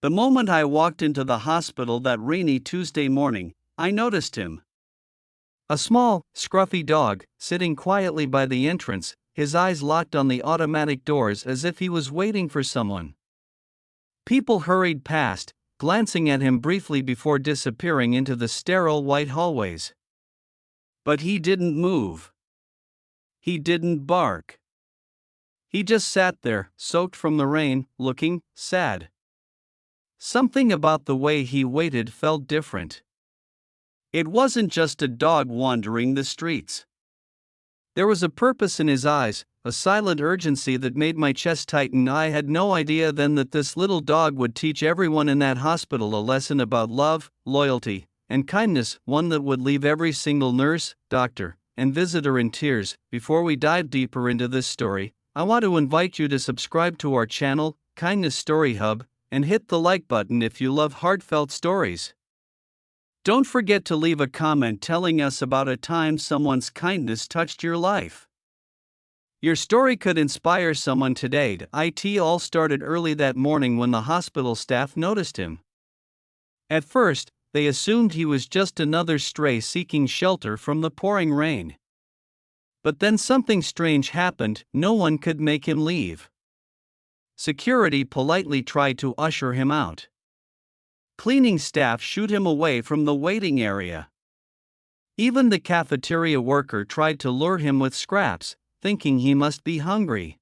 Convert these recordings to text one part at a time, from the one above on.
The moment I walked into the hospital that rainy Tuesday morning, I noticed him. A small, scruffy dog, sitting quietly by the entrance, his eyes locked on the automatic doors as if he was waiting for someone. People hurried past, glancing at him briefly before disappearing into the sterile white hallways. But he didn't move. He didn't bark. He just sat there, soaked from the rain, looking sad. Something about the way he waited felt different. It wasn't just a dog wandering the streets. There was a purpose in his eyes, a silent urgency that made my chest tighten. I had no idea then that this little dog would teach everyone in that hospital a lesson about love, loyalty, and kindness, one that would leave every single nurse, doctor, and visitor in tears. Before we dive deeper into this story, I want to invite you to subscribe to our channel, Kindness Story Hub, and hit the like button if you love heartfelt stories. Don't forget to leave a comment telling us about a time someone's kindness touched your life. Your story could inspire someone today. It all started early that morning when the hospital staff noticed him. At first, they assumed he was just another stray seeking shelter from the pouring rain. But then something strange happened. No one could make him leave. Security politely tried to usher him out. Cleaning staff shooed him away from the waiting area. Even the cafeteria worker tried to lure him with scraps, thinking he must be hungry.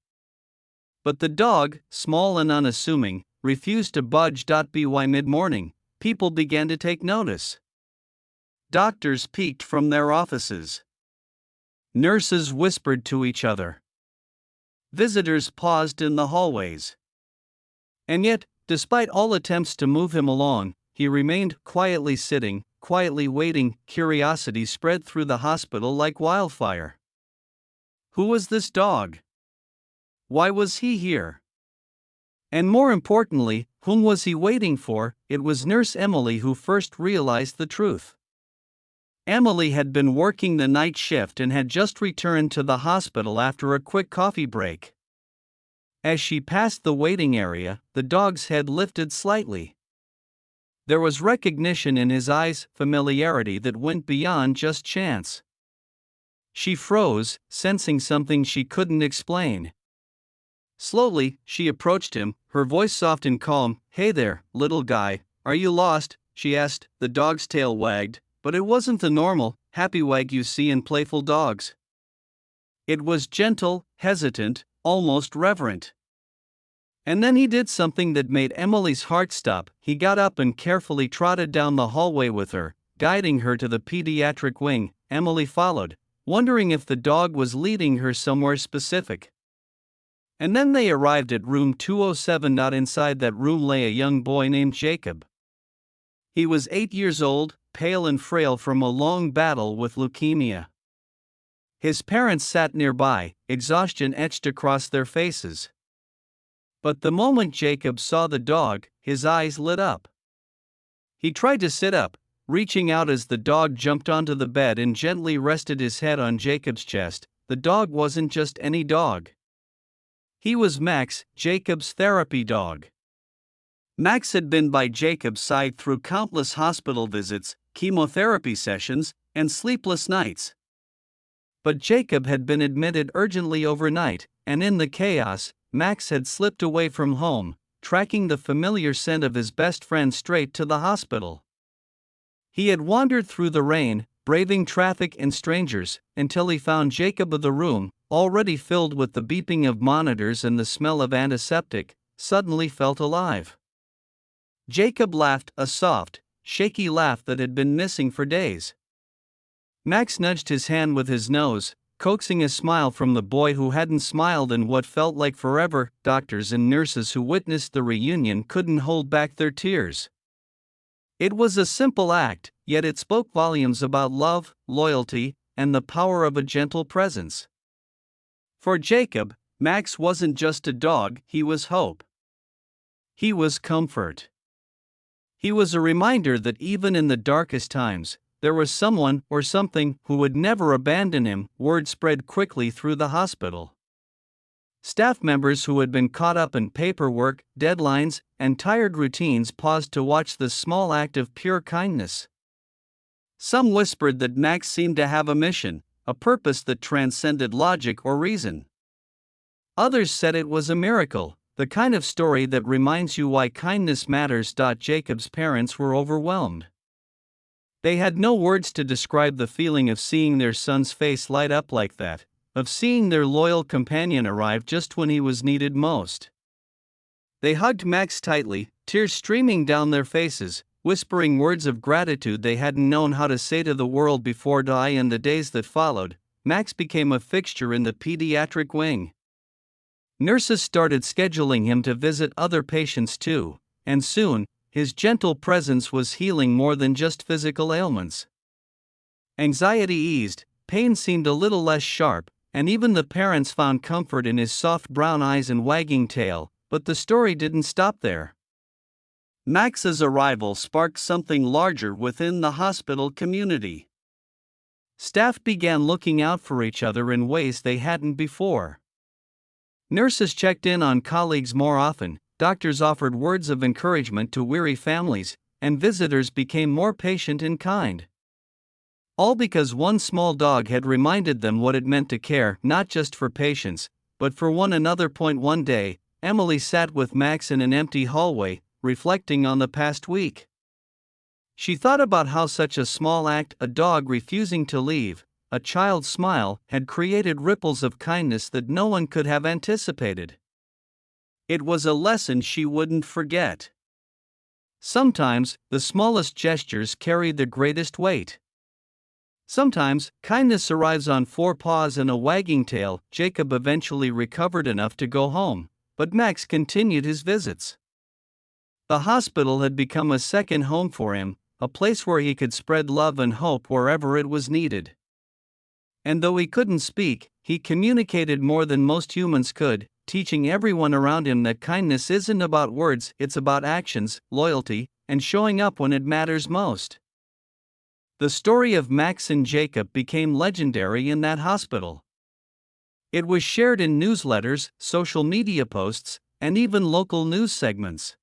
But the dog, small and unassuming, refused to budge. By mid-morning, people began to take notice. Doctors peeked from their offices. Nurses whispered to each other. Visitors paused in the hallways. And yet, despite all attempts to move him along, he remained quietly sitting, quietly waiting. Curiosity spread through the hospital like wildfire. Who was this dog? Why was he here? And more importantly, whom was he waiting for? It was Nurse Emily who first realized the truth. Emily had been working the night shift and had just returned to the hospital after a quick coffee break. As she passed the waiting area, the dog's head lifted slightly. There was recognition in his eyes, familiarity that went beyond just chance. She froze, sensing something she couldn't explain. Slowly, she approached him, her voice soft and calm. "Hey there, little guy, are you lost?" she asked. The dog's tail wagged, but it wasn't the normal, happy wag you see in playful dogs. It was gentle, hesitant, almost reverent. And then he did something that made Emily's heart stop. He got up and carefully trotted down the hallway with her, guiding her to the pediatric wing. Emily followed, wondering if the dog was leading her somewhere specific. And then they arrived at room 207. Inside that room lay a young boy named Jacob. He was 8 years old, pale and frail from a long battle with leukemia. His parents sat nearby, exhaustion etched across their faces. But the moment Jacob saw the dog, his eyes lit up. He tried to sit up, reaching out as the dog jumped onto the bed and gently rested his head on Jacob's chest. The dog wasn't just any dog. He was Max, Jacob's therapy dog. Max had been by Jacob's side through countless hospital visits, chemotherapy sessions, and sleepless nights. But Jacob had been admitted urgently overnight, and in the chaos, Max had slipped away from home, tracking the familiar scent of his best friend straight to the hospital. He had wandered through the rain, braving traffic and strangers, until he found Jacob. The room, already filled with the beeping of monitors and the smell of antiseptic, suddenly felt alive. Jacob laughed, a soft, shaky laugh that had been missing for days. Max nudged his hand with his nose, coaxing a smile from the boy who hadn't smiled in what felt like forever. Doctors and nurses who witnessed the reunion couldn't hold back their tears. It was a simple act, yet it spoke volumes about love, loyalty, and the power of a gentle presence. For Jacob, Max wasn't just a dog, he was hope. He was comfort. He was a reminder that even in the darkest times, there was someone or something who would never abandon him. Word spread quickly through the hospital. Staff members who had been caught up in paperwork, deadlines, and tired routines paused to watch this small act of pure kindness. Some whispered that Max seemed to have a mission, a purpose that transcended logic or reason. Others said it was a miracle, the kind of story that reminds you why kindness matters. Jacob's parents were overwhelmed. They had no words to describe the feeling of seeing their son's face light up like that, of seeing their loyal companion arrive just when he was needed most. They hugged Max tightly, tears streaming down their faces, whispering words of gratitude they hadn't known how to say to the world before. In the days that followed, Max became a fixture in the pediatric wing. Nurses started scheduling him to visit other patients too, and soon, his gentle presence was healing more than just physical ailments. Anxiety eased, pain seemed a little less sharp, and even the parents found comfort in his soft brown eyes and wagging tail. But the story didn't stop there. Max's arrival sparked something larger within the hospital community. Staff began looking out for each other in ways they hadn't before. Nurses checked in on colleagues more often, doctors offered words of encouragement to weary families, and visitors became more patient and kind. All because one small dog had reminded them what it meant to care not just for patients, but for one another. One day, Emily sat with Max in an empty hallway, reflecting on the past week. She thought about how such a small act, a dog refusing to leave, a child's smile, had created ripples of kindness that no one could have anticipated. It was a lesson she wouldn't forget. Sometimes, the smallest gestures carry the greatest weight. Sometimes, kindness arrives on 4 paws and a wagging tail. Jacob eventually recovered enough to go home, but Max continued his visits. The hospital had become a second home for him, a place where he could spread love and hope wherever it was needed. And though he couldn't speak, he communicated more than most humans could, teaching everyone around him that kindness isn't about words, it's about actions, loyalty, and showing up when it matters most. The story of Max and Jacob became legendary in that hospital. It was shared in newsletters, social media posts, and even local news segments.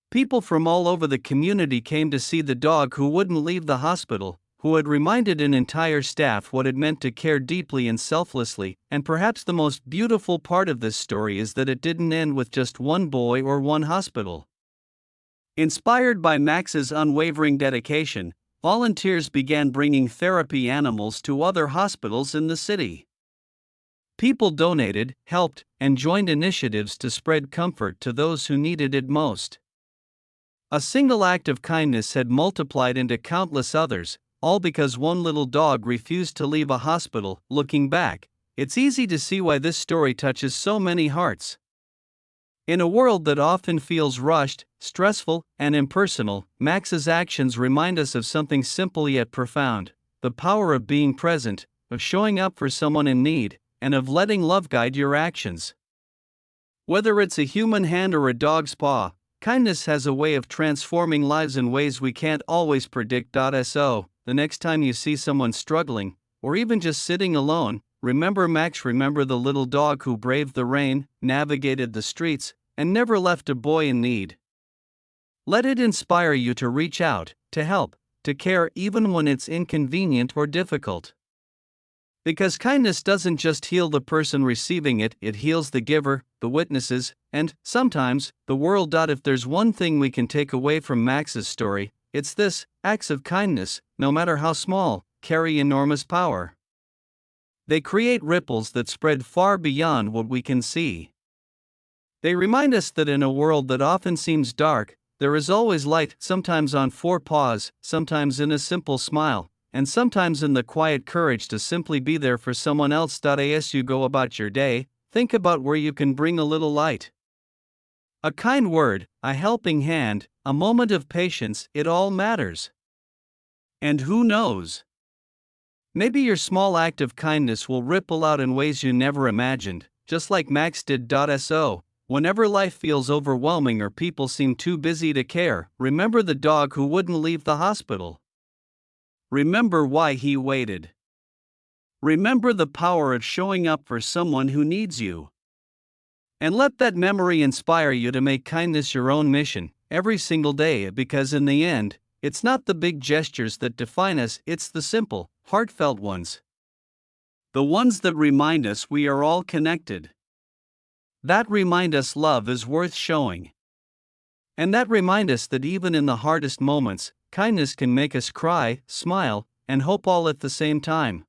People from all over the community came to see the dog who wouldn't leave the hospital, who had reminded an entire staff what it meant to care deeply and selflessly. And perhaps the most beautiful part of this story is that it didn't end with just one boy or one hospital. Inspired by Max's unwavering dedication, volunteers began bringing therapy animals to other hospitals in the city. People donated, helped, and joined initiatives to spread comfort to those who needed it most. A single act of kindness had multiplied into countless others, all because one little dog refused to leave a hospital. Looking back, it's easy to see why this story touches so many hearts. In a world that often feels rushed, stressful, and impersonal, Max's actions remind us of something simple yet profound: the power of being present, of showing up for someone in need, and of letting love guide your actions. Whether it's a human hand or a dog's paw, kindness has a way of transforming lives in ways we can't always predict. So, the next time you see someone struggling, or even just sitting alone, remember Max. Remember the little dog who braved the rain, navigated the streets, and never left a boy in need. Let it inspire you to reach out, to help, to care even when it's inconvenient or difficult. Because kindness doesn't just heal the person receiving it, it heals the giver, the witnesses, and, sometimes, the world. If there's one thing we can take away from Max's story, it's this: acts of kindness, no matter how small, carry enormous power. They create ripples that spread far beyond what we can see. They remind us that in a world that often seems dark, there is always light, sometimes on 4 paws, sometimes in a simple smile, and sometimes in the quiet courage to simply be there for someone else. As you go about your day, think about where you can bring a little light. A kind word, a helping hand, a moment of patience, it all matters. And who knows? Maybe your small act of kindness will ripple out in ways you never imagined, just like Max did. So, whenever life feels overwhelming or people seem too busy to care, remember the dog who wouldn't leave the hospital. Remember why he waited. Remember the power of showing up for someone who needs you. And let that memory inspire you to make kindness your own mission, every single day, because in the end, it's not the big gestures that define us, it's the simple, heartfelt ones. The ones that remind us we are all connected. That remind us love is worth showing. And that remind us that even in the hardest moments, kindness can make us cry, smile, and hope all at the same time.